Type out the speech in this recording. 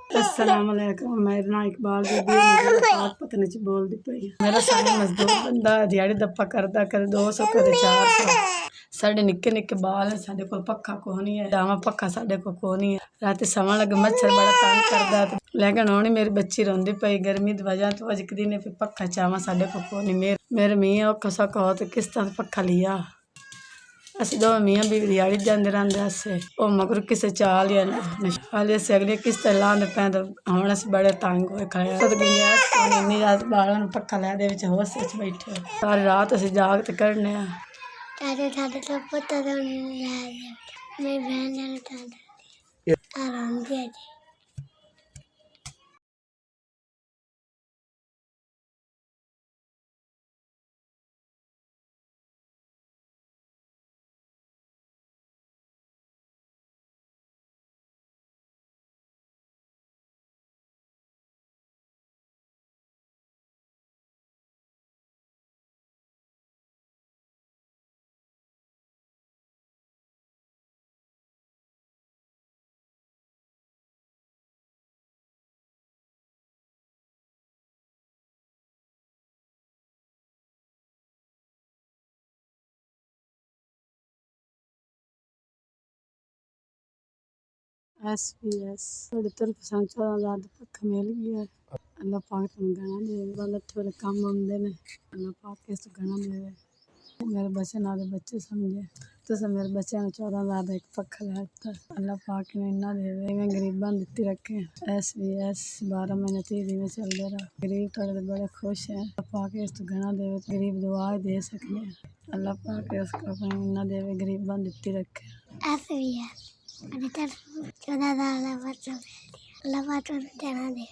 अस्सलामुअलैकुम। मेरा नाम इकबाल बीबी है। मुझे पता नहीं बोलती पई। मेरा सारा मजदूर बंदा दिहाड़ी दप्पा करदा कदे 200 कदे 400। साढ़े निक्के निक्के बाल साढ़े को पक्खा को नहीं है। जावा पक्खा साढ़े को नहीं है। रात सवन लगे मच्छर बड़ा तंग करदा लेकिन हुण मेरी बच्ची रोंदी पई गर्मी दी वजह तो अजकदी ने पक्खा चावा साढ़े को नहीं। मेरे मियाँ औखा सौखा हो तो किस तरह पक्खा लिया। असं दो मियाँ बीवी दिहाड़ी जाते रहते असे मगर किसी चाल या हाले अस अगली किस्त लाने पैं तो हम अस बड़े तंग होए खाए गुंजाइश इन्नी बालों पक्खा लै दे होश बैठे सारी रात अस जागत करने SBS थोड़ी तरफ संचार आजाद पक्का मिल गया। अल्लाह पाक तुम गाना दे वाला थोड़े काम आंदे ने अल्लाह पाक के तो गाना दे मेरे बच्चे ना दे बच्चे समझे तो सब मेरे बच्चे ने 14,000 का एक पक्का लाता अल्लाह पाक ने इन्ना दे मैं गरीबां दित्ती रखे। SBS 12 महीने 30 दिन चल दे रहा गरीब थोड़े बड़े खुश हैं। अल्लाह पाक इस तो गाना दे गरीब दुआ दे सकने अल्लाह पाक इसका इन्ना दे गरीबां दित्ती रखे। SBS 14,000 अल्लाह पाक जाना दे।